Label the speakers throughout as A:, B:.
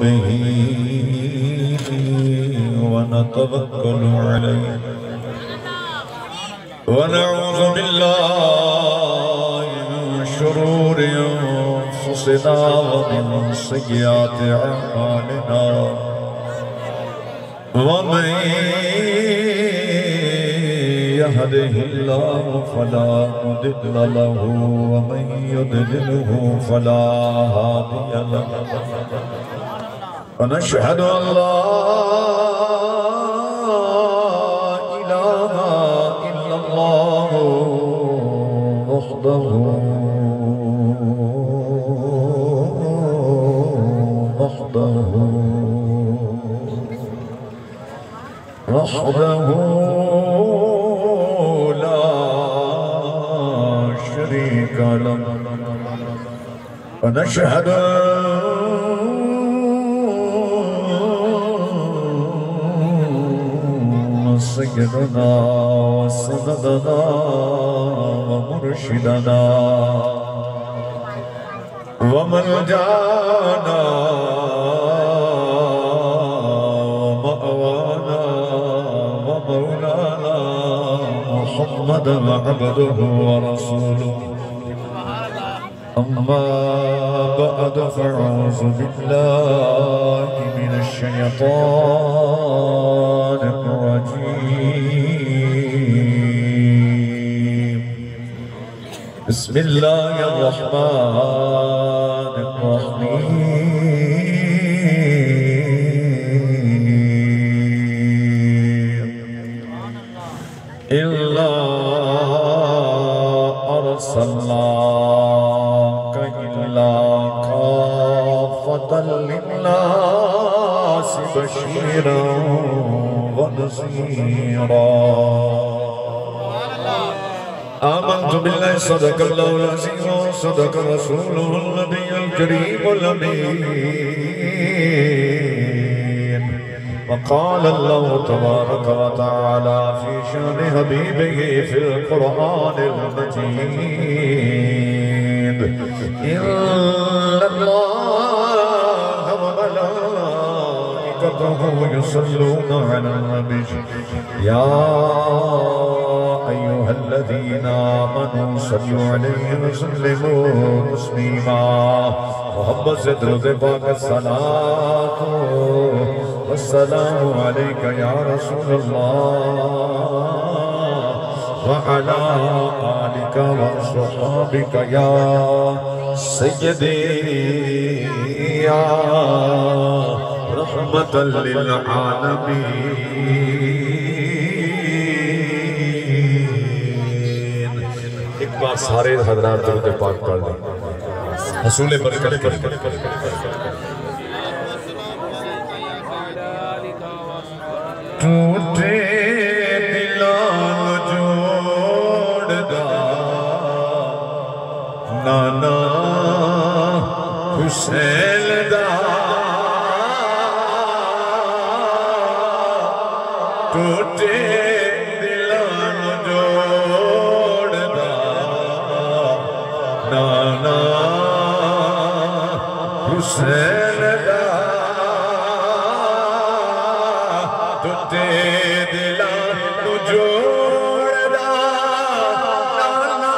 A: به ونتوكل عليه ونعوذ بالله من شرور أنفسنا ومن سيئات أعمالنا ومن يهده الله فلا مضل له ومن يضلله فلا هادي له ونشهد أن لا إله إلا الله وحده لا شريك له ونشهد أن سيدنا وسندنا ومرشدنا وملجانا ومأوانا ومولانا محمدا عبده ورسوله أما بعد فأعوذ بالله من الشيطان الرجيم بسم الله الرحمن الرحيم إلا أرسلناك إلا كافة للناس بشيرا ونذيرا آمنت بالله صدق الله العظيم وصدق رسوله النبي الكريم الأمين وقال الله تبارك وتعالى في شأن حبيبه في القرآن المجيد إن الله وملائكته يصلون على النبي يا أيها الذين آمنوا صلوا عليه وسلموا تسليما محمد سے درود پاک الصلاة والسلام عليك يا رسول الله وعلى آلك وصحابك يا سيدي يا رحمة للعالمين ایک بار سارے حضرات درود پاک پڑھ لیں حصول برکت کریں ٹوٹے دلان جوڑ دا نانا حسین دا ٹوٹے دلان جوڑ دا نانا حسین دا ٹوٹے دلان جوڑ دا نانا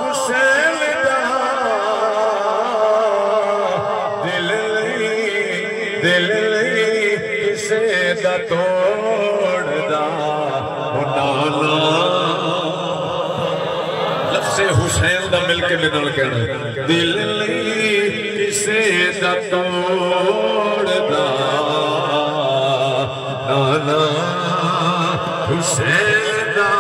A: حسین دا دل لئی کسے دا توڑ دا نانا لفظ حسین دا مل کے بنال کہنا دل لئی کسے دا توڑ دا نانا حسین دا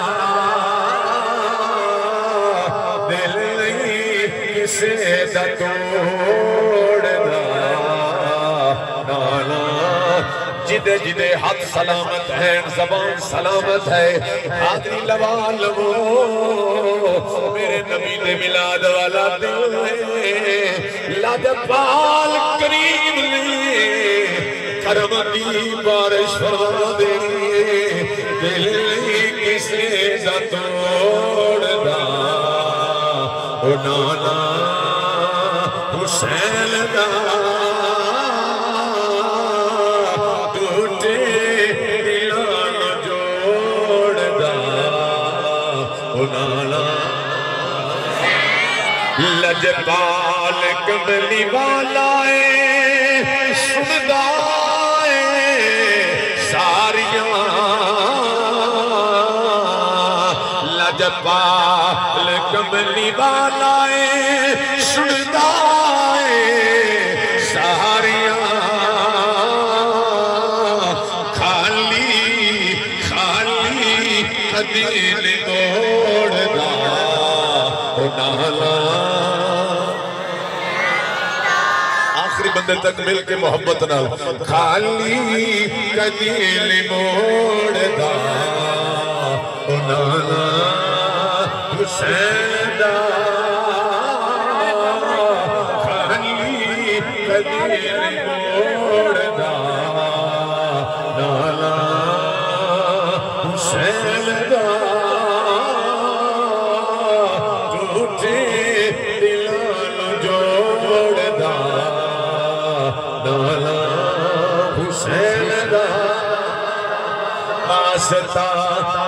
A: دل لئی کسے دا توڑ دا نانا جدے جدے ہاتھ سلامت ہے زبان سلامت ہے حاضری لوا لو میرے نبی نے ملاد والا دل ہے لجپال کریم نے کرم دی بارش فرما دے دل کسے دا توڑ دا او نانا حسین دا لجپال کملی والا سندا ساریاں لجپال کملی والا سندا ساریاں خالی خالی دل توڑدا نالا آخری بندے تک مل کے محبت نال خالی دل موڑدا نالا حسین دا خالی دل موڑدا نالا حسین دا واسطہ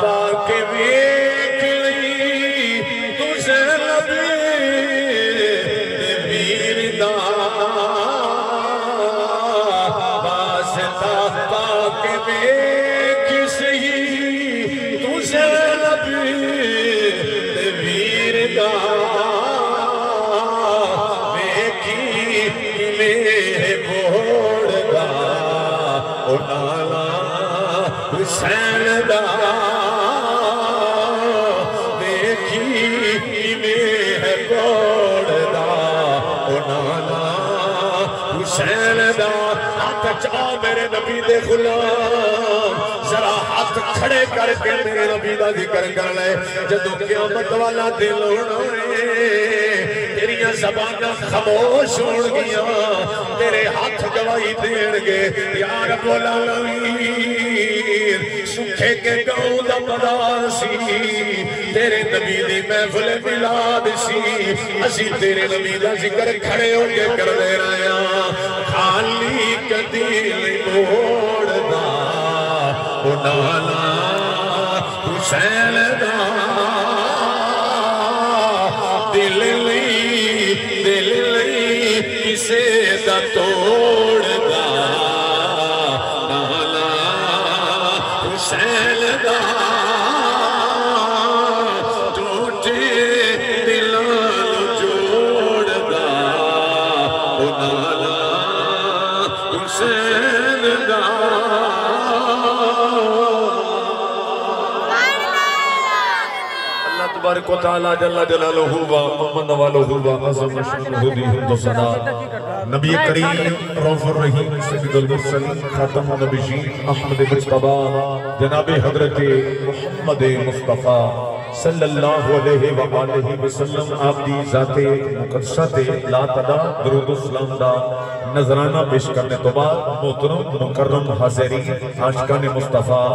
A: پاک ویکھ لئی تجھے نبی دا واسطہ پاک ویکھ سہی تجھے نبی دا ویکھی میں بوڑ دا نالا حسین دا دیکھی میں بوڑ دا نالا حسین دا ہاتھ چاہ میرے نبی دے غلام ذرا ہاتھ کھڑے کر کے میرے نبی دا ذکر کر لے جدو قیامت والا دل ہونا تیریاں زباناں خاموش ہون گیاں تیرے ہاتھ گواہی دین گے یا رب العالمین سکھے کے گاؤں دا پدا سی تیرے نبی دی محفل میلاد سی اسی تیرے نبی دا ذکر کھڑے ہو کے کر دے رہے ہیں خالی کدیل موڑ دا نالا حسین دا دل لئی کسے دا توڑ دا نالا حسین دا ٹوٹے دلال جوڑ دا نالا حسین دا تبارک و تعالی جل جلالہ و محمد والہ و عظم شانہ دی حمد و ثنا نبی کریم رؤوف الرحیم سید المرسلین خاتم النبیین احمد مصطفیٰ جناب حضرت محمد مصطفیٰ صلی اللہ علیہ وآلہ وسلم آپ دی ذات مقدسہ تے لا تدا درود و سلام دا نظرانہ پیش کرنے تو بعد محترم مکرم حاضرین عاشقان مصطفیٰ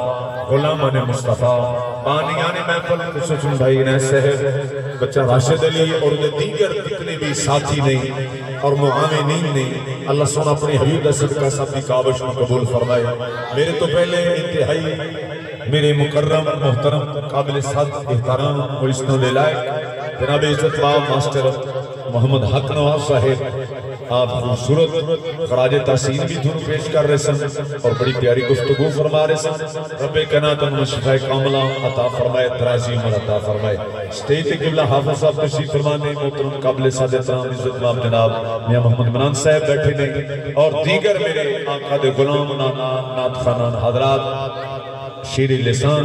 A: غلامان مصطفیٰ بانیان محفل خصوصاً بھائی نے صاحب بچہ راشد علی اور دیگر جتنے بھی ساتھی نہیں اور معاونین نہیں اللہ سن اپنے حبیب کا صدقہ سب کی کعبش میں قبول فرمائے میرے تو پہلے انتہائی میرے مکرم محترم قابل صد احترام اور اس نے لائق جناب عزت باب ماسٹر محمد حق نواز صاحب آپ خوبصورت خراج تحسین بھی دھنو پیش کر رہے سن اور بڑی پیاری گفتگو فرما رہے سن رب کائنات انہوں شفاء کاملہ عطا فرمائے ترازی عمر عطا فرمائے سٹیج قبلہ حافظ صاحب تشریف فرمانے محترم قابل صد احترام عزت باب جناب میاں محمد منان صاحب بیٹھے نے اور دیگر میرے آقا دے غلام نات خانان حضرات شیر لسان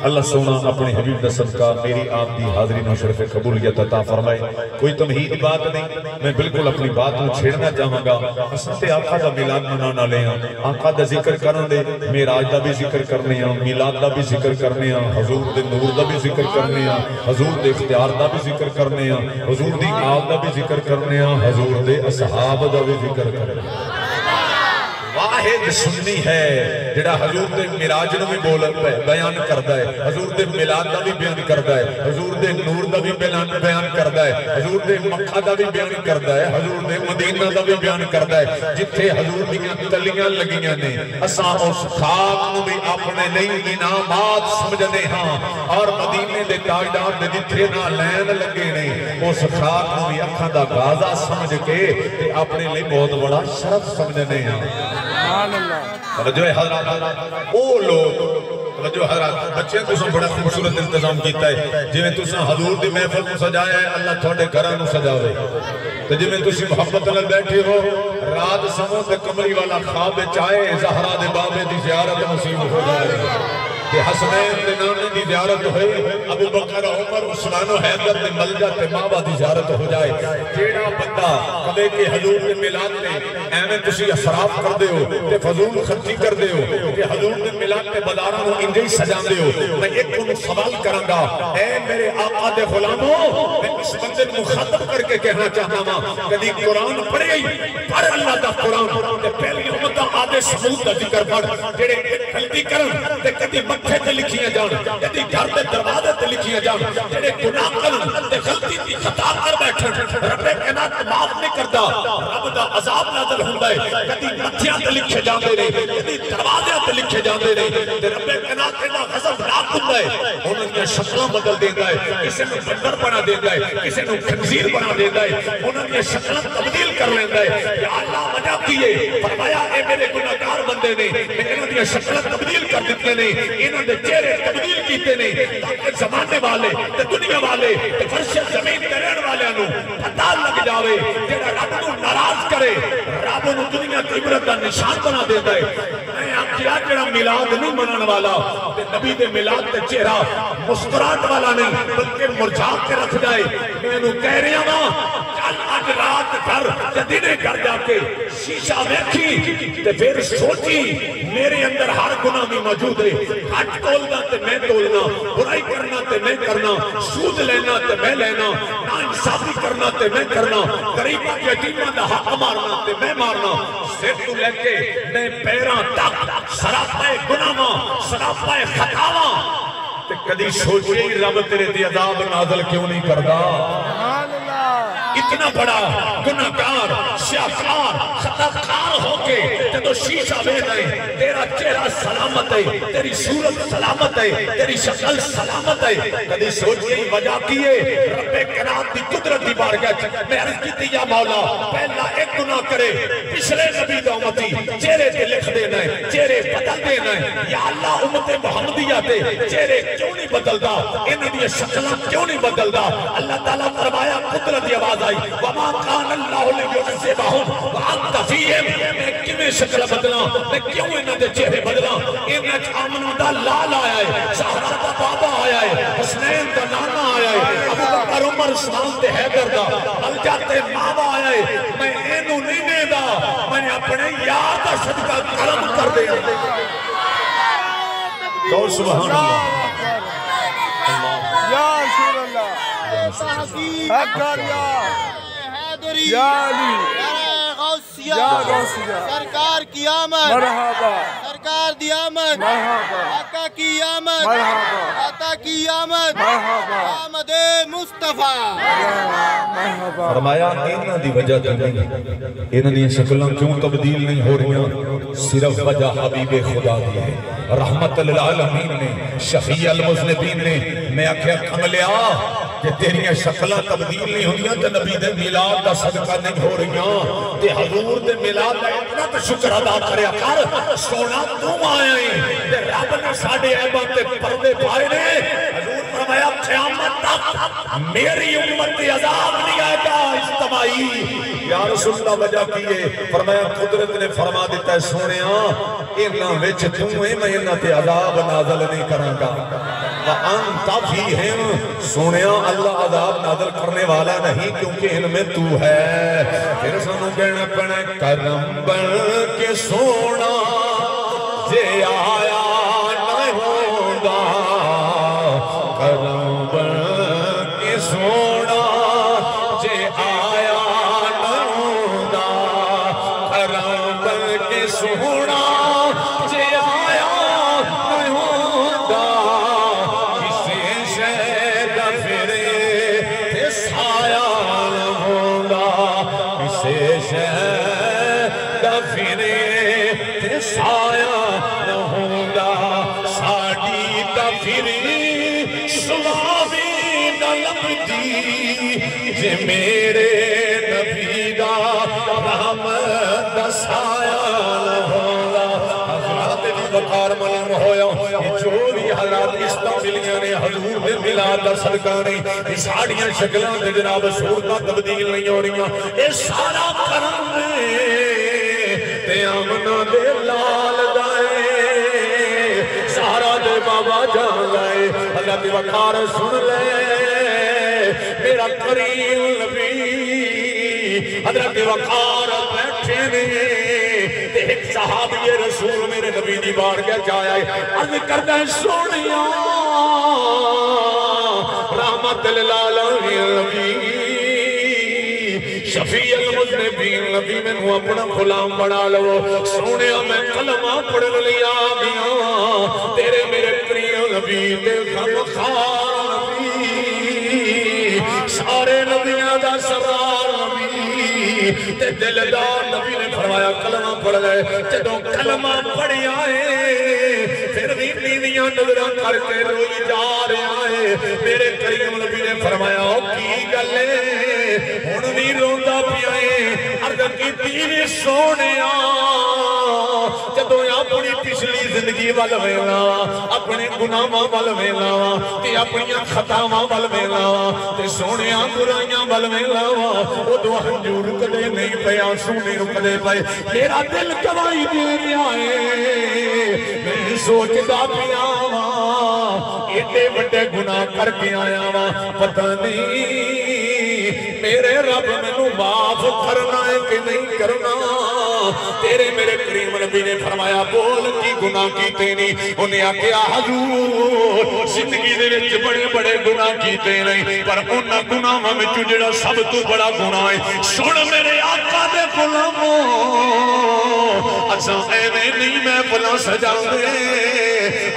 A: اللہ سونا اپنے حبیب دا صدقہ میری آپ دی حاضرین و شرف قبولیت عطا فرمائے کوئی تمہید بات نہیں میں بالکل اپنی بات میں چھیڑنا چاہوں گا اسنتے آقا دا میلاد منانا لے ہیں آقا دا ذکر کرنے دے میراج دا بھی ذکر کرنے ہیں میلاد دا بھی ذکر کرنے ہیں حضور دے نور دا بھی ذکر کرنے ہیں حضور دے اختیار دا بھی ذکر کرنے ہیں حضور دی آل دا بھی ذکر کرنے ہیں حضور دے اصحاب دا بھی ذکر کرنے ہیں واحد سنی ہے جڑا حضور دے میراج نو بھی بیان کردا ہے، حضور دے میلاد دا بھی بیان کردا ہے، حضور دے نور دا بھی بیان کردا ہے، حضور دے مکہ دا بھی بیان کردا ہے، حضور دے مدینہ دا بھی بیان کردا ہے۔ جتھے حضور دیاں تلیاں لگیاں نے اساں اس خاک نو بھی اپنے لئی انعامات سمجھنے ہاں، اور مدینے دے تاجدار دے جتھے نہ لین لگے نے اس خاک نو بھی اکھاں دا غازہ سمجھ کے تے اپنے لئی بہت بڑا شرف سمجھنے ہاں۔ توجہ حضرات او لوگ، توجہ حضرات بچے تساں بڑا خوبصورت انتظام کیتا ہے، جویں تساں حضور دی محفل کو سجایا ہے، اللہ تھوڑے گھراں نو سجاوے۔ تو جویں تسی محبت نال بیٹھے ہو، رات سمو تے کمری والا خواب چاہے زہرا دے بابے دی زیارت نصیب ہو جائے، کہ حسنین دے نانے دی زیارت ہوئے، ابو بکر عمر عثمان و حیدر دے ملجا تے مابا دی زیارت ہو جائے۔ جیڑا بندہ کدے کہ حضور دے میلاد تے ایویں تسی اسراف کر دے ہو تے فضول خرچی کر دے ہو کہ حضور دے میلاد تے بازاراں نو انجے ہی سجاندے ہو، میں ایک کو سوال کراں گا، اے میرے آقا دے غلاموں، میں اس بندے کو مخاطب کر کے کہنا چاہتا ہوں، کدی قرآن پڑھے ہی پڑھ اللہ دا قرآن تے پہلی امتاں آدھے سمود دا ذکر پڑھ، جیڑے غلطی کرن تے کدی مکھے تے لکھیاں جان، کدی گھر دے دروازے تے لکھیاں جان، جیڑے گناہ کرن تے غلطی دی خطا کر بیٹھن، رب کائنات معاف نہیں کردا، رب دا عذاب نازل ہوندا ہے، کدی مکھیاں تے لکھے جاندے نے، کدی دروازے تے لکھے جاندے نے، تے رب کائنات دا غضب ناک ہوندا ہے، انہاں دی شکلاں بدل دیندا ہے، کسے نوں بندر بنا دیندا ہے، کسے نوں خنزیر بنا دیندا ہے، انہاں دی شکلاں تبدیل کر لیندا ہے۔ یا اللہ وجہ کیے فرمایا اے میرے گناہگار بندے نے میں انہاں دی شکلاں تبدیل کر دتے نے، انہاں دے چہرے تبدیل کیتے نے، تاکہ زمانے والے تے دنیا والے تے فرش زمین تے رہن والےاں نوں پتہ لگ جاوے جڑا رب نوں ناراض کرے رب نوں دنیا تے عبرت دا نشان بنا دیندا ہے۔ میں آکھیا جڑا میلاد نہیں منن والا تے نبی دے میلاد تے چہرہ مسکراہٹ والا نہیں بلکہ مرجھا کے رکھ جائے، میں انہوں کہہ رہا ہاں چل اج رات گھر تے دنے گھر جا کے شیشہ ویکھی تے پھر سوچی میرے اندر ہر گناہ بھی موجود ہے، ہٹ تولنا تے میں تولنا، برائی کرنا تے میں کرنا، سود لینا تے میں لینا، ناانصافی کرنا تے میں کرنا، غریباں یتیماں دا حق مارنا تے میں مارنا، سر تو لے کے میں پیراں تک سراپا گناہاں سراپا خطاواں تے کدی سوچے ہی رب تیرے دی عذاب نازل کیوں نہیں کردا؟ اتنا بڑا گناہگار سیاہکار خطاکار ہو کے جدو شیشہ ویکھ ہے تیرا چہرہ سلامت ہے، تیری صورت سلامت ہے، تیری شکل سلامت ہے، کدی سوچ یہی وجہ کیے رب کائنات دی قدرت دی بارگاہ میں عرض کیتی یا مولا پہلا ایک گناہ کرے پچھلے نبی دا امتی چہرے تے لکھ دینا ہے، چہرے بدل دینا ہے، یا اللہ امت محمدیہ تے چہرے کیوں نہیں بدلدا، انہاں دی شکلاں کیوں نہیں بدلدا؟ اللہ تعالیٰ فرمایا قدرت دی آواز آئی وَمَا كَانَ اللَّهُ لِيُعَذِّبَهُمْ وَأَنْتَ فِيهِمْ، میں کیویں شکل بدلاں، میں کیوں انہاں دے چہرے بدلاں؟ انہاں آمنہ دا لال آیا ہے، زہرا دا بابا آیا ہے، حسنین دا نانا آیا ہے، ابو بکر عمر عثمان تے حیدر دا ملجا تے ماوا آیا ہے، میں اینوں نہیں دیدا، میں اپنے یار دا صدقہ کرم کر دے کہو سبحان اللہ
B: یا رسول اللہ اکبر یا علی یا غوثیہ
C: سرکار کی آمد
B: مرحبا
C: سرکار دی آمد
B: مرحبا
C: آقا کی آمد
B: مرحبا
C: آقا کی آمد
B: مرحبا
C: آمد مصطفیٰ
B: مرحبا۔
A: فرمایا انہاں دی وجہ تے نہیں، انہاں دی شکلاں کیوں تبدیل نہیں ہو رہیاں، صرف وجہ حبیب خدا دی ہے، رحمت للعالمین نے، شفیع المذنبین نے۔ میں آکھیا کملیا کہ تیریاں شکلاں تبدیل نہیں ہوندیاں تے نبی دے میلاد دا صدقہ نہیں ہو رہیاں تے حضور دے میلاد دا اتنا تے شکر ادا کریا کر، سونا تم آیا ہے تے رب نے ساڈے عیباں تے پردے پائے نے۔ حضور فرمایا قیامت تک میری امت تے عذاب نہیں آئے گا اجتماعی۔ یا رسول اللہ وجہ کیے فرمایا قدرت نے فرما دیتا ہے سونیاں انہاں وچ توں ہے میں انہاں تے عذاب نازل نہیں کراں گا، وَأَنْتَ فِيهِمْ سونیاں اللہ عذاب نازل کرنے والا نہیں کیونکہ ان میں تو ہے۔ پھر سنو کہنا پڑے کرم بن کے سونا جے آیا نہ ہوگا، کرم بن کے سونا جے آیا نہ ہوگا، کرم بن کے سونا جے آیا نہ ہوندا کسے شہد پھرے تے سایہ نہ ہوندا کسے شہد پھرے تے سایہ نہ ہوندا ساڈی تا پھری سلاوی نہ لبدی جے میرے نبی دا رحمت دا سایہ نہ ہوندا حضرات بھی وقار معلوم ہویا یہ جو بھی حضرات استعمالیاں نے حضور دے ملاد دا صدقہ نہیں یہ ساڑیاں شکلان دے جناب صورتہ تبدیل نہیں ہو رہی یہ سارا کرم دے تے آمنہ دے لال دائے سارا دے بابا جان لائے اللہ دی وقار سن لے میرا کریم نبی حضرت وقار بیٹھے نے ایک صحابی رسول میرے نبی دی بارگاہ جایا ہے عرض کرتا ہے سونیا رحمت للعالمین نبی شفیع المذنبین نبی میں نے اپنا غلام بنا لو سونیا میں کلمہ پڑھ لیا گیا تیرے میرے کریم نبی تے غمخار نبی سارے نبیاں دا سرار نبی تے دلدار نبی نے فرمایا کلمہ پڑھ لے جدوں کلمہ پڑھی آئے پھر بھی نیویاں نظرہ کر کے روئی جا رہے آئے میرے کریم نبی نے فرمایا او کی گلے ہن بھی روندا پیائے عرض کیتی وی سونیا جدوں اپنی پچھلی زندگی ول ویلا اپنے گناہاں ول ویلا تے اپنی خطاواں ول ویلا تے سونیا برائیاں ول ویلا اودوں ہنجو رکدے نہیں پے آنسو نہیں رکدے پے میرا دل گواہی دے رہا ہے میں سوچدا پیا ایڈے بڑے گناہ کر کے آیا وا پتہ نہیں میرے رب مینوں معاف کرنا ہے کہ نہیں کرنا تیرے میرے کریم نبی نے فرمایا بول کی گناہ کیتے نہیں انہیں آکیا حضور زندگی دے وچ بڑے بڑے گناہ کیتے نہیں پر انہاں گناہاں وچوں جڑا سب تو بڑا گناہ ہے سن میرے آقا دے غلاموں اساں ایویں نہیں محفلاں سجاندے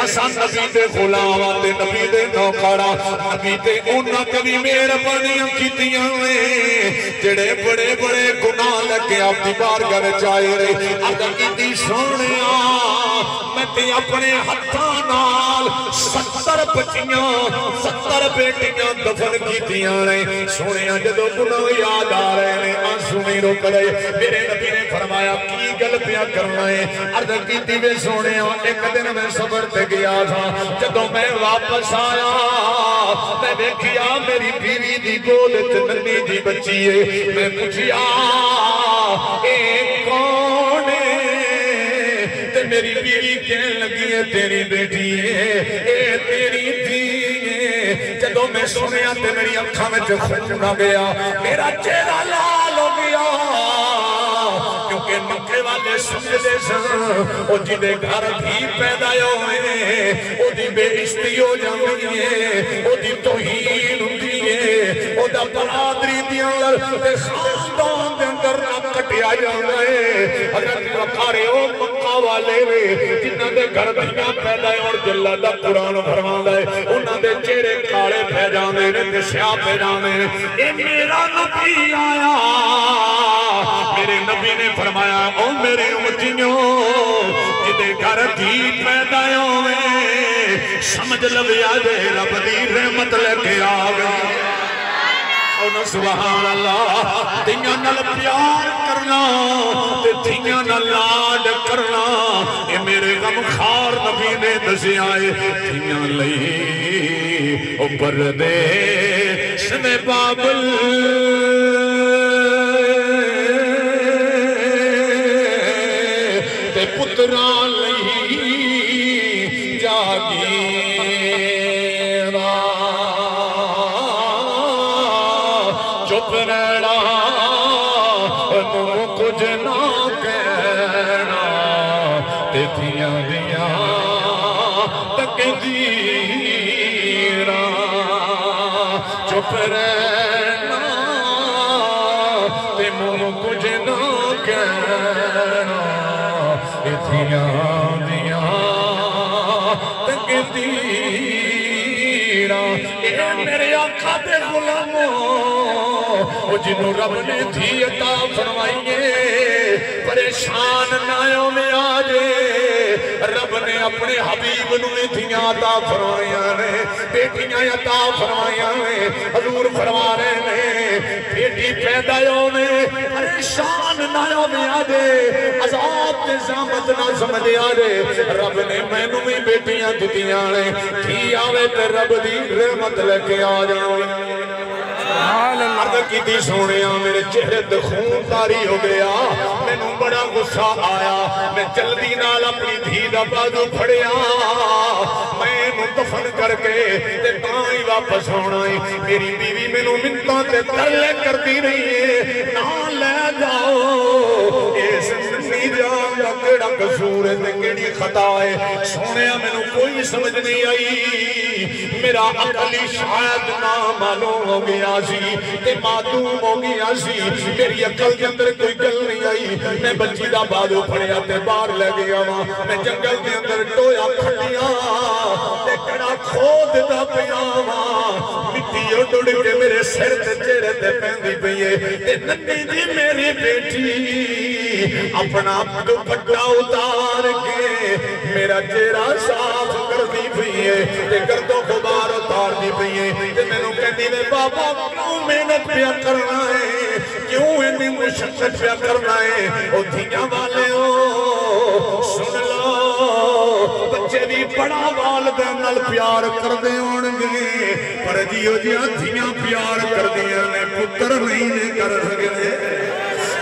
A: اساں نبی دے غلاماں تے نبی دے نوکراں نبی تے انہاں کبھی مہربانیاں کیتیاں جڑے بڑے بڑے گناہ لگے اپنی بارگاہ وچ آئے رہے اگر کیتی سونیا میں تے اپنے ہتھاں نال 70 بچیاں 70 بیٹیاں دفن کیتیاں نے سونیا جدوں گناہ یاد آ رہے نے آنسو نہیں روک رہے میرے نبی نے فرمایا کی گل پیا کرنا ہے عرض کیتی وے سونیا ایک دن میں سفر تے گیا تھا جدوں میں واپس آیا میں دیکھیا میری بیوی دی گود وچ ننھی جی بچی ہے میں پوچھیا اے کون ہے تے میری بیوی کہنے لگی ہے تیری بیٹی ہے اے تیری دھی ہے جدوں میں سنیا تے میری اکھاں وچ خون آ گیا میرا چہرہ لال ہو گیا کیونکہ مکے والے سمجھدے سن او جدے گھر بھی پیدا ہوئے او دی بے عزتی ہو جاندی ہے او دی توہین ہوندی ہے او دا برادری دی اندر تے خاندان دے اندر نہ کٹیا جاندا ہے اگر وقارے او مکہ والے وے جنہاں دے گھر دیاں پیدا ہون جلا دا قرآن فرماندا ہے انہاں دے چہرے کالے پہ جاندے نے تے سیاہ پہ جاندے نے اے میرا نبی آیا میرے نبی نے فرمایا او میرے امتیوں جدے گھر دی پیدا ہوئے سمجھ لویا دے رب دی رحمت لے کے آگئے سبحان اللہ دنیا نال پیار کرنا دنیا نال لاڈ کرنا اے میرے غمخار نبی نے دسی آئے دنیا لئی او پردیس میں بابل تے پتران لئی جاگی چپ رہنا نو کچھ نہ کہنا تے دیاں دیاں تک دیرا چپ رہنا تے نو کچھ نہ کہنا میرے آقا دے غلاموں جنہوں رب نے دھی عطا فرمائیے پریشان نایوں میں آجے رب نے اپنے حبیب نویں دھیاں عطا فرمائیاں نے بیٹیاں عطا فرمائیاں نے حضور فرما رہے نے بیٹی پیدایوں نے پریشان نایوں میں آجے عذاب تے زامت نہ سمجھے آجے رب نے میں نویں بیٹیاں دھیاں نے دھی آوے تے رب دی رحمت لے کے آ جاؤں عرض کی دی سونیاں میرے چہرے تے خون تاری ہو گیا میں نوں بڑا غصہ آیا میں جلدی نال اپنی دھی دا بازو پھڑیا میں نوں دفن کر کے تے تائیں واپس ہونا ہے میری بیوی میں نوں منتاں تے ترلے کر دی رہی ہے نہ لے جاؤ اس ننی جان دا کیڑا قصور ہے تے کیڑی خطا ہے سونیا میں نوں کوئی سمجھ نہیں آئی میرا عقلی شاید نہ معلوم ہو گیا سی تے معدوم ہو گیا سی میری عقل کے اندر کوئی گل نہیں آئی میں بچی دا بازو پھڑیا تے باہر لے گیا وہاں میں جنگل کے اندر ٹویا کھڑیاں تے کڑا کھود دا پیا وہاں مٹی اڑ کے میرے سر تے چہرے تے پہندی پئیے تے ننی جی میری بیٹی اپنا دوپٹہ اتار کے میرا چہرہ صاف کر دی پئیے تے گردوں کو بار اتار دی پئیے تے میں نوں کہندی وے بابا کیوں محنت پیا کرنا ہے کیوں اتنی مشقت پیا کرنا ہے او دھیاں والے ہو سن لو بچے بھی بڑا والدین نال پیار کر دے ہونگے پر جیو جیاں دھیاں پیار کر دیا نے پتر نہیں نے کر سکتے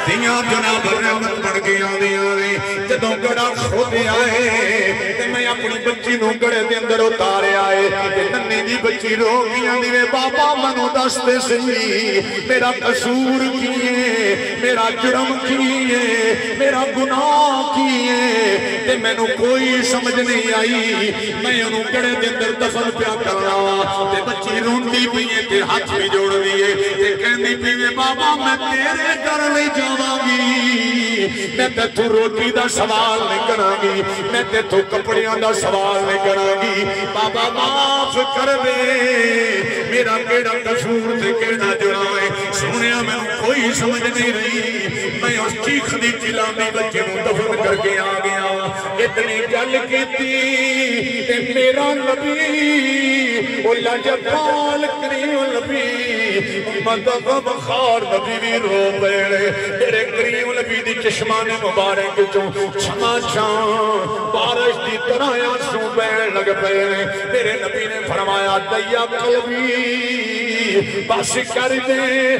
A: دھیاں جناب رحمت بڑھ گیا دیا نے جدوں گڑا خود آئے تے میں اپنی بچی نوں گڑے دے اندر اتارے آئے تے ننی دی بچی رو گیا دیوے بابا منو دستے سی میرا قصور کیے میرا جرم کیے میرا گناہ کیے تے میں نو کوئی سمجھ نہیں آئی میں انہوں گڑے دے اندر دفن پیا کرنا تے بچی روندی پیے تے ہاتھ بھی جوڑ دیئے تے کہندی پیے بابا میں تیرے گھر نہیں جاواں گی میں تے تو روٹی دا سوال نہیں کراں گی میں تے تو کپڑیاں دا سوال نہیں کراں گی بابا معاف کر دے میرا کیڑا قصور تے کیڑا جرم ہے سونیا میں کوئی سمجھ نہیں رہی میں اس چیخ دی چلاندی بچے نوں دفن کر کے آ گیا اتنی گل کیتی تے میرا نبی او لاجپال کریم نبی مدد بخار نبی بھی رو بیڑے میرے کریم نبی دی چشمان مبارک چوں چھما چھان بارش دی طرح آنسو بیڑ لگ بیڑے میرے نبی نے فرمایا دیا قلبی بس کر دے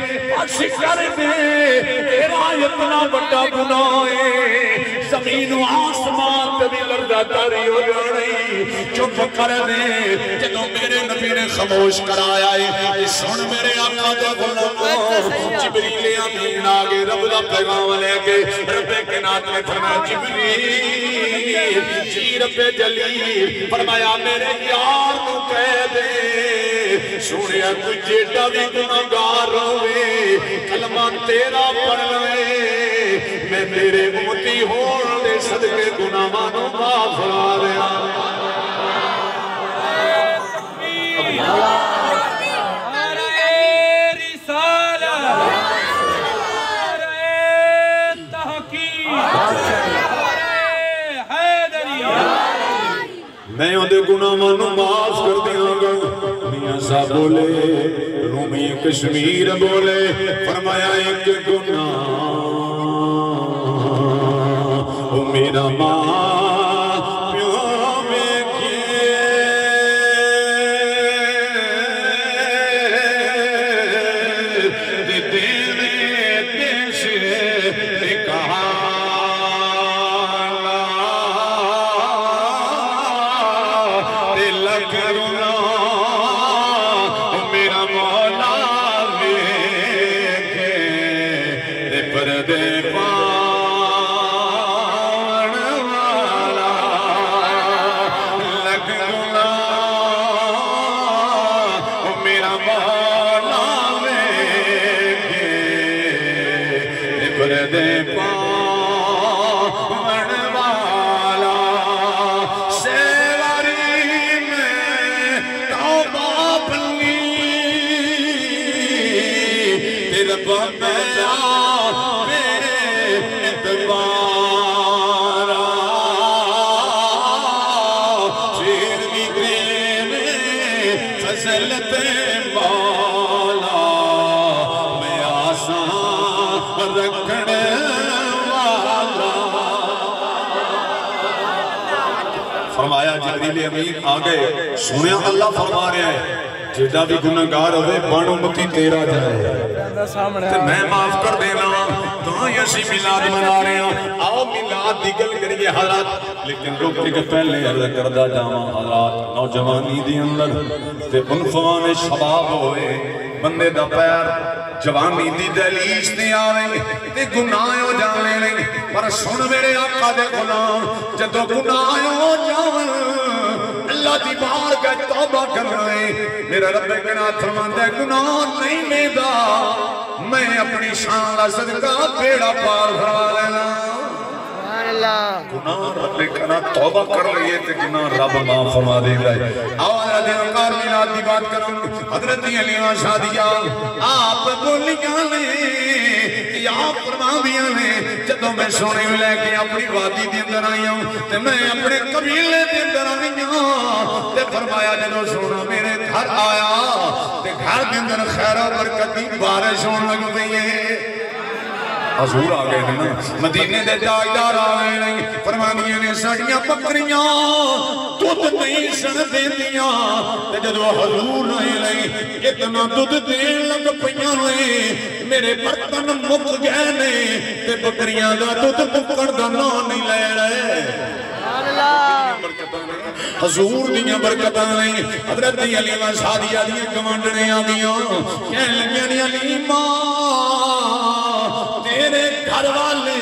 A: تیرا اتنا بڑا گناہ ہے زمین و آسمان پہ بھی لرزہ تاری ہو جانے چپ کر دے جدوں میرے نبی نے خاموش کرایا ہے سن میرے آقا دے غلاموں جبریل امین آگے رب دا پیغام لے کے رب کے نات میں فرمایا جبریل جی رب جلیل فرمایا میرے یار نو کہہ دے سونیا کوئی جیٹا بھی گناہگار ہوئے کلمہ تیرا پڑھوے میں میرے امتی ہون دے صدقے گناہاں نو معاف فرما دیا میں اندے گناہاں نو معاف کر دیاں گا میاں صاحب بولے رومی کشمیر بولے فرمایا ایک گناہ او میرا ماں پیو میں کیے دیوے دیش کہا پردے پان بنیا بے اعتبارا شیر بھی تیرے فضل تے مولا میں آسان رکھنے والا فرمایا جبریل امین آگئے سنیا اللہ فرما رہے ہیں جیدہ بھی گناہگار ہوئے بان امتی تیرا جائے تے میں معاف کر دینا تو یسی میلاد منا رہے ہیں آؤ میلاد دیگل کریے حضرات لیکن روکتے کے پہلے عرض کردہ جاما حضرات نوجوانی دی اندر تے انفوان شباب ہوئے بندے دا پیر جوانی دی دلیش تے آویں تے گناہ ہو جانے لیں پر سن میرے آقا دے غلام جدو گناہ ہو جاویں اللہ دی بار کا توبہ کر رہے میرا رب کنا فرماتا ہے گناہ نہیں میدا میں اپنی شان لا صدقہ بیڑا پار بھرا لینا گناہ رب کنا توبہ کر رہی ہے تے گناہ رب ماں فرما دے گا آواز دے انکار میلاد دی بات کروں حضرت علیہ شادیہ آپ بولیاں لیں یا فرما دیاں لیں جدوں میں سونے لے کے اپنی وادی دی اندر آئی ہوں تے میں اپنے قبیلے دی اندر آئی ہوں تے فرمایا جدوں سونا میرے گھر آیا تے گھر دی اندر خیر و برکت دی بارش ہون لگ پئی ہے حضور آگئے ہیں نا مدینے دے تاجدار آگئے نہیں فرمانیاں نے ساڑیاں بکریاں دودھ نہیں سن دیندیاں تے جدو حضور نہیں اتنا دودھ دین لگ پئیاں نہیں میرے برتن مک گئے نہیں تے بکریاں دا دودھ مکڑ دا نا نہیں لے رہے حضور دیاں برکتاں نہیں حضرت علیمہ شادیہ دیاں کمانڈنے آدیاں کہنے لگیاں نہیں علیمہ تیرے گھر والے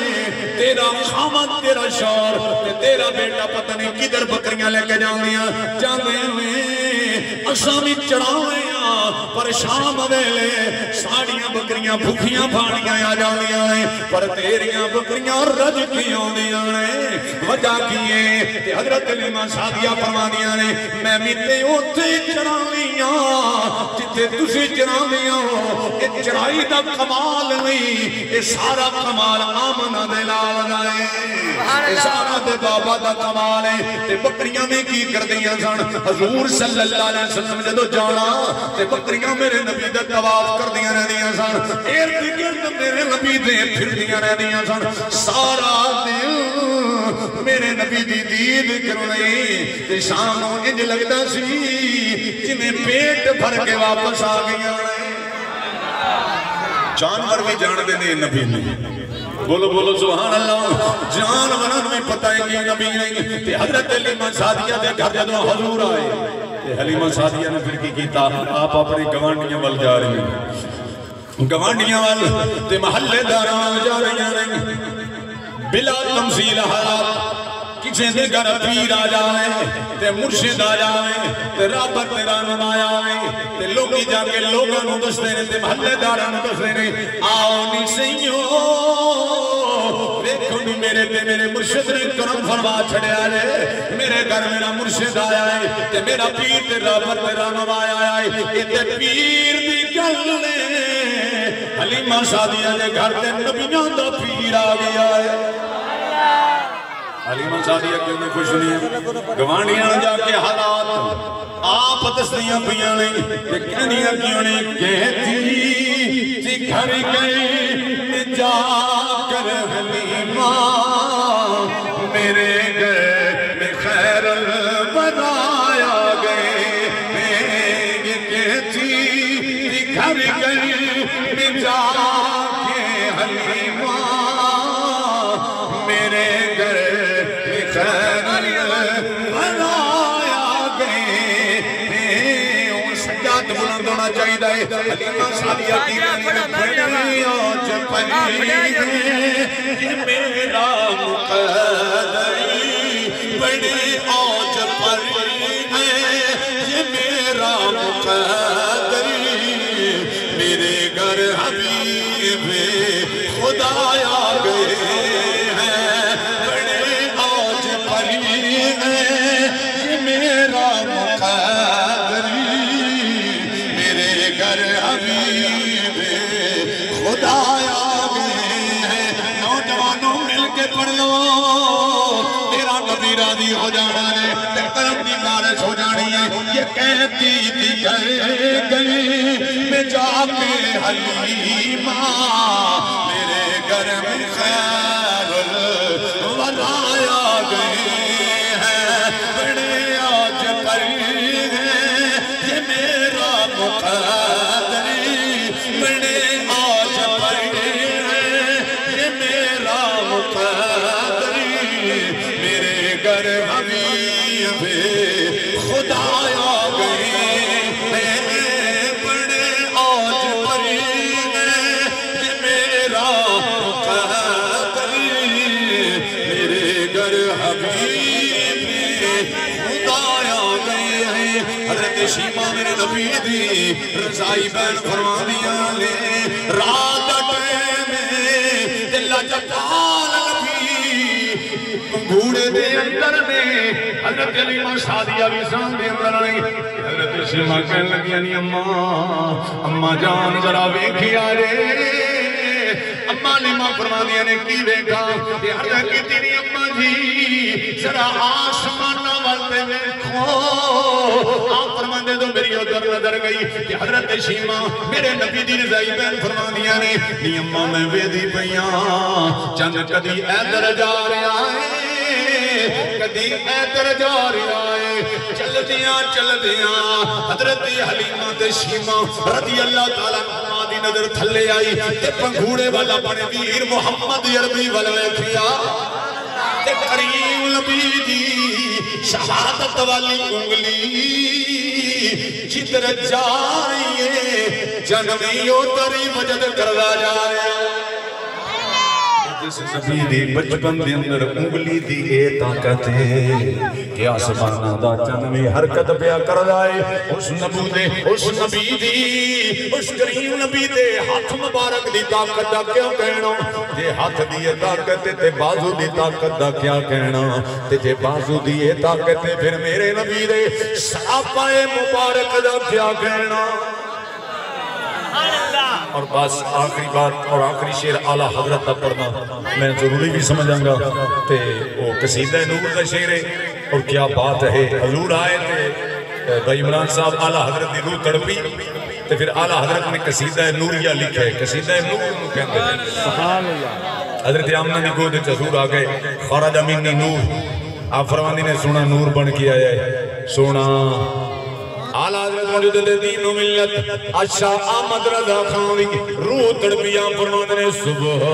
A: تیرا خامد تیرا شور تیرا بیٹا پتہ نہیں کدھر بکریاں لے کے جاندیاں جاندے میں اسامی چڑھاویاں پر شام ویلے ساڑیاں بکریاں بھوکیاں پھاڑیاں آ جاندیاں پر تیریاں بکریاں رج کی آندیاں وجہ کیے تے حضرت علیمہ شادیہ فرمانیاں نے میں میتے ہوتے چڑھاویاں جتے تسی چڑھاویاں یہ چڑھائی دا کمال نہیں یہ سارا کمال آمنہ دے لال جائے یہ سارا دے بابا دا کمال ہے تے بکریاں میں کی کر دیا سن حضور صلی اللہ علیہ وسلم جدو جانا تے بکریاں میرے نبی دا طواف کر دیا رہ دیا سن ارد گرد میرے نبی دے پھر دیا رہ دیا سن سارا دل میرے نبی دی دید کر رہی تے شاموں انج لگتا سی جنہیں پیٹ بھر کے واپس آ گیا جانور بھی جان دینے نبی نہیں بولو بولو سبحان اللہ جانوران میں پتہ ہے کہ نبی نہیں تے حضرت علیمہ شادیہ دے گھر جدو حضور آئے تے حلیمہ شادیہ نے پھر کی کیتا آپ اپنے گوانڈیاں وال جا رہی ہیں گوانڈیاں وال تے محلے داران وال جا رہی ہیں بلا تمثیل حالات کسی دے گھر پیر آ جائے تے مرشد آ جائے تے رابر تے رانم آیا آئے تے لوگی جا کے لوگوں نو دستے نے تے محلے داران نو دستے نے آؤ نی سیوں دیکھو نی میرے تے میرے مرشد نے کرم فرما چھڑے آئے میرے گھر میرا مرشد آیا ہے تے میرا پیر تے رابر تے رانم آیا ہے تے پیر دی گل نے حلیمہ شادیہ دے گھر تے نبیان دا پیر آ گیا ہے حلیمہ شادیہ کیوں میں خوش نہیں ہے گوانڈیاں جا کے حالات آپ دستیاں پیاں نہیں کہ کہنیاں کیوں نہیں کہتی تھی گھر گئی جا کر حلیمہ میرے گھر میں خیر بنایا گئے یہ کہتی تھی گھر گئی جا کے حلیمہ میرے گھر بلند ہونا چاہیے حلیمہ شادیہ کی بڑی آج پری ہے یہ میرا مقدری بڑی آج پری ہے یہ میرا مقدری میرے گھر حبیب خدا آ گئے ہیں بڑے آج پری ہے یہ میرا مقدری خدا دید کر گئی میں جا کے حلیمہ میرے گھر میں خیر الورا آ گئے ہیں بڑے آج پر ہیں یہ میرا مقدری بڑے آج پر ہیں یہ میرا مقدری میرے گھر حبیب خدا آ گئے ہیں بڑے آج پر ہیں یہ میرا مقدری میرے گھر حبیب خدا آ گئے ہیں حضرت شیمہ میرے نبی دی رضائی بین فرما دیا لے رات ٹائم میں دل جپال نبی گھوڑے دے اندر نے حضرت علیمہ شادیہ بھی سان دے اندر آئی حضرت شیمہ کہنے لگی یعنی اممہ جان ذرا ویکھیا رے اممہ علیمہ فرما دیا نے کی دیکھا کہ حضرت کی تیری اممہ جی ذرا آسمانہ والتے ویکھو آپ فرما دے تو میری ادھر نظر گئی کہ حضرت شیمہ میرے نبی دی رضائی بین فرما دیا نے نی اممہ میں ویدی پیاں چند کدی ایدر جا رہا ہے کدی ایدر جا رہا ہے چل دیاں حضرت حلیمہ تے شیمہ رضی اللہ تعالیٰ عنہ دی نظر تھلے آئی تے پنگھوڑے والا بنے ویر محمد عربی والا کیا تے کریم نبی دی شہادت والی انگلی جدر جا رہی ہے جنمیوں تری مجد کردا جا رہا ہے جس نبی دی بچپن دے اندر انگلی دی اے طاقت ہے کہ آسمانہ دا جنمی حرکت پیا کر دائے اس نبی دی اس کریم نبی دے ہاتھ مبارک دی طاقت دا کیا کہنا جے ہاتھ دی طاقت تے بازو دی طاقت دا کیا کہنا تے جے بازو دی طاقت تے پھر میرے نبی دے سراپائے مبارک دا کیا کہنا اور بس آخری بات اور آخری شعر اعلیٰ حضرت کا پڑھنا میں ضروری بھی سمجھاں گا تے وہ قصیدہ نور کا شعر ہے اور کیا بات ہے حضور آئے تھے بھائی عمران صاحب اعلیٰ حضرت دی روح تڑپی تے پھر اعلیٰ حضرت نے قصیدہ نوریہ لکھا ہے قصیدہ نور کہتے ہیں حضرت آمنہ نے گودے حضور آگئے خارج منی نور آپ فرماندی نے سونا نور بن کے آیا ہے سونا آلہ حضرت موجود دین و ملت اشاہ آمد رضا خانوی روح تڑپیاں فرماند نے صبح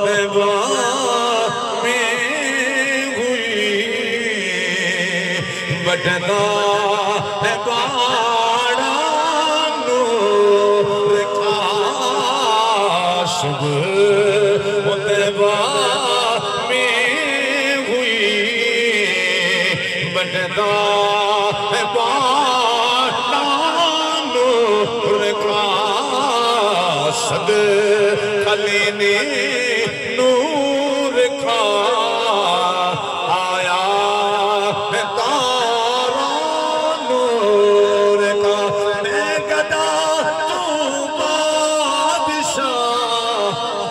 A: بیبا میں ہوئی بٹنا ہے باڑا نور کا صبح بیبا میں ہوئی بٹنا ہے باڑا نور کا صد خلینے نور کا آیا ہے تارا نور کا میں گدا تو بادشاہ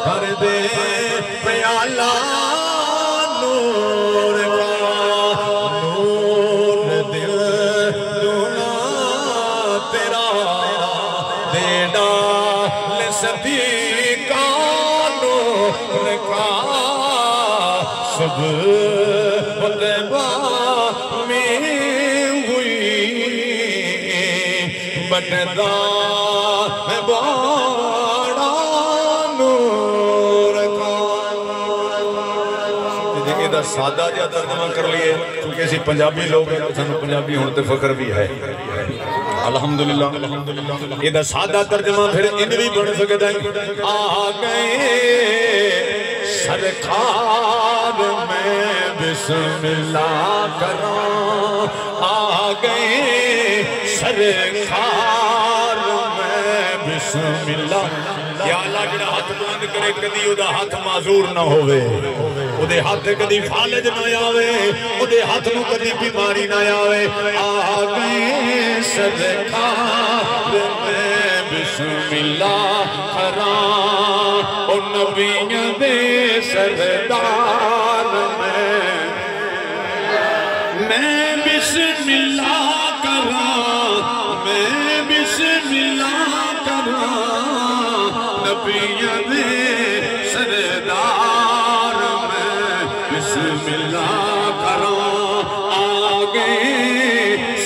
A: کر دے پیالہ نور کا نور دل دونا تیرا دینا لسدیقہ نور کا صبح طیبہ میں ہوئی بٹدا ہے باڑا نور کا جگہ دا سادہ جا ترجمہ کر لیے کیونکہ اسی پنجابی لوگ ہیں سانو پنجابی ہونے فخر بھی ہے الحمدللہ یہ دا سادہ ترجمہ پھر ان بھی بڑھ سکتا ہے آ گئے سرکار میں بسم اللہ کروں آ گئے سرکار میں بسم اللہ یا اللہ جڑا ہاتھ بلند کرے کدی ادا ہاتھ معذور نہ ہوئے اودے ہاتھ کدی فالج نہ آوے اودے ہاتھ نو کدی بیماری نہ آوے آ گئے سرکار میں بسم اللہ کراں او نبیوں دے سردار میں میں بسم اللہ کراں میں بسم اللہ کراں نبیوں دے سردار میں بسم اللہ کراں آگے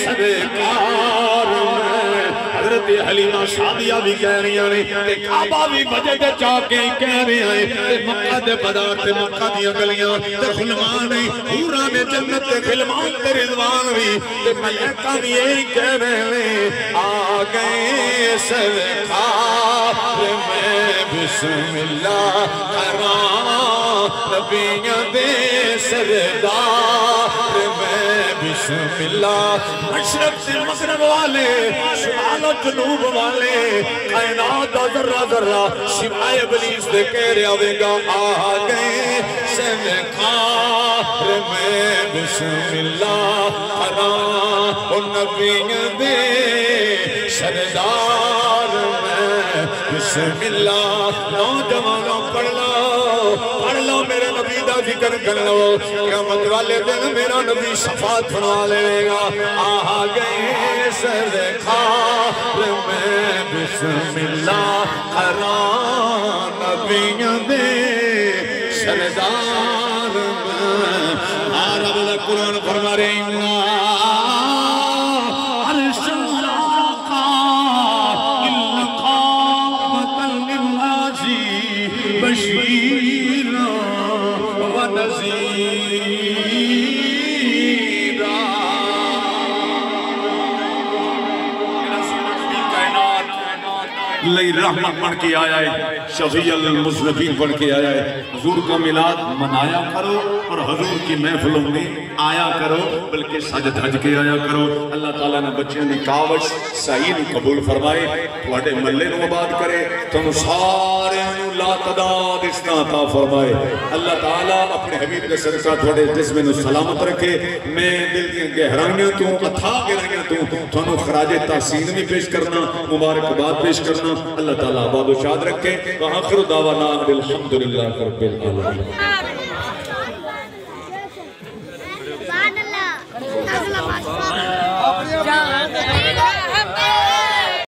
A: سرکار میں حضرت حلیمہ شادیہ بھی کہہ رہی ہیں تے کعبہ بھی بجے دے چاکے کہہ رہی ہیں تے مکہ دے بازار تے مکہ دی گلیاں تے خلمان حوراں نے جنت تے خلمان تے رضوان بھی تے ملائکہ بھی یہی کہہ رہے ہیں آ گئے سرکار میں بسم اللہ کراں نبیوں دے سردار میں بسم اللہ مشرق سے مغرب والے شمال و جنوب والے کائنات دا ذرہ ذرہ سوائے ابلیس دے کہہ رہا ہوئے گا آ گئے سرکار میں بسم اللہ کراں نبیوں دے سردار میں بسم اللہ نوجوانوں پڑھ لو میرے نبی دا ذکر کر لو قیامت والے دن میرا نبی شفاعت فرما لے گا آ گئے سرکار میں بسم اللہ کراں نبیوں دے سردار میں رب دا قرآن فرما رہے ہیں بشیرا و نذیرا لئی رحمت بن کے آیا ہے شفیع المذنبین بن کے آیا ہے حضور کا میلاد منایا کرو اور حضور کی محفلوں میں آیا کرو بلکہ سج دھج کے آیا کرو اللہ تعالیٰ نے بچیاں دی کاوش صحیح قبول فرمائے تھوڑے ملے نو آباد کرے تم سارے لا تعداد اسنا عطا فرمائے اللہ تعالیٰ اپنے حبیب کے صدقہ تھوڑے جسم نو سلامت رکھے میں دل کی گہرائیاں تو اتھا گہرائیاں تو تھانو خراج تحسین بھی پیش کرنا مبارکباد پیش کرنا اللہ تعالیٰ آباد و شاد رکھے وآخر دعوانا الحمدللہ رب العالمین